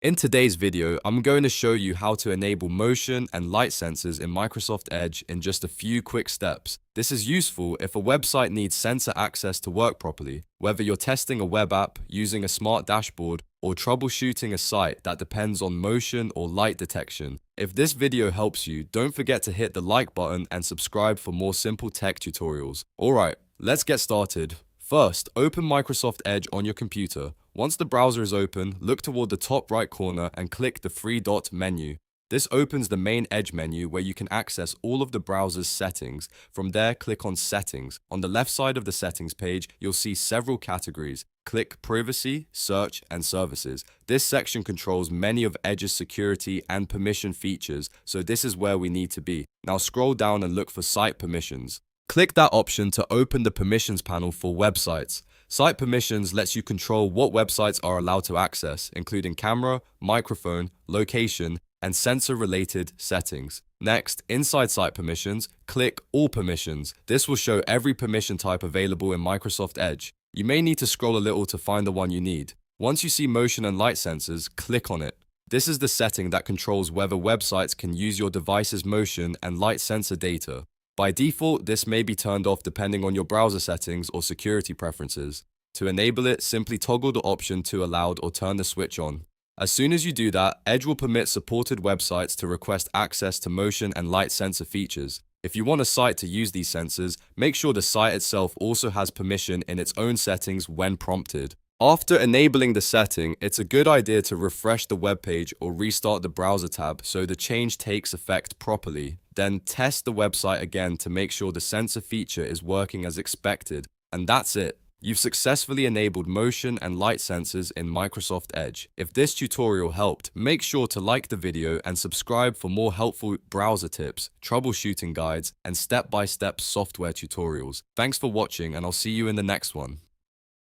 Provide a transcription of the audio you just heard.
In today's video, I'm going to show you how to enable motion and light sensors in Microsoft Edge in just a few quick steps. This is useful if a website needs sensor access to work properly, whether you're testing a web app, using a smart dashboard, or troubleshooting a site that depends on motion or light detection. If this video helps you, don't forget to hit the like button and subscribe for more simple tech tutorials. Alright, let's get started. First, open Microsoft Edge on your computer. Once the browser is open, look toward the top right corner and click the three-dot menu. This opens the main Edge menu where you can access all of the browser's settings. From there, click on Settings. On the left side of the settings page, you'll see several categories. Click Privacy, Search, and Services. This section controls many of Edge's security and permission features, so this is where we need to be. Now scroll down and look for Site Permissions. Click that option to open the permissions panel for websites. Site permissions lets you control what websites are allowed to access, including camera, microphone, location, and sensor-related settings. Next, inside site permissions, click All Permissions. This will show every permission type available in Microsoft Edge. You may need to scroll a little to find the one you need. Once you see motion and light sensors, click on it. This is the setting that controls whether websites can use your device's motion and light sensor data. By default, this may be turned off depending on your browser settings or security preferences. To enable it, simply toggle the option to allowed or turn the switch on. As soon as you do that, Edge will permit supported websites to request access to motion and light sensor features. If you want a site to use these sensors, make sure the site itself also has permission in its own settings when prompted. After enabling the setting, it's a good idea to refresh the web page or restart the browser tab so the change takes effect properly. Then test the website again to make sure the sensor feature is working as expected. And that's it. You've successfully enabled motion and light sensors in Microsoft Edge. If this tutorial helped, make sure to like the video and subscribe for more helpful browser tips, troubleshooting guides, and step-by-step software tutorials. Thanks for watching, and I'll see you in the next one.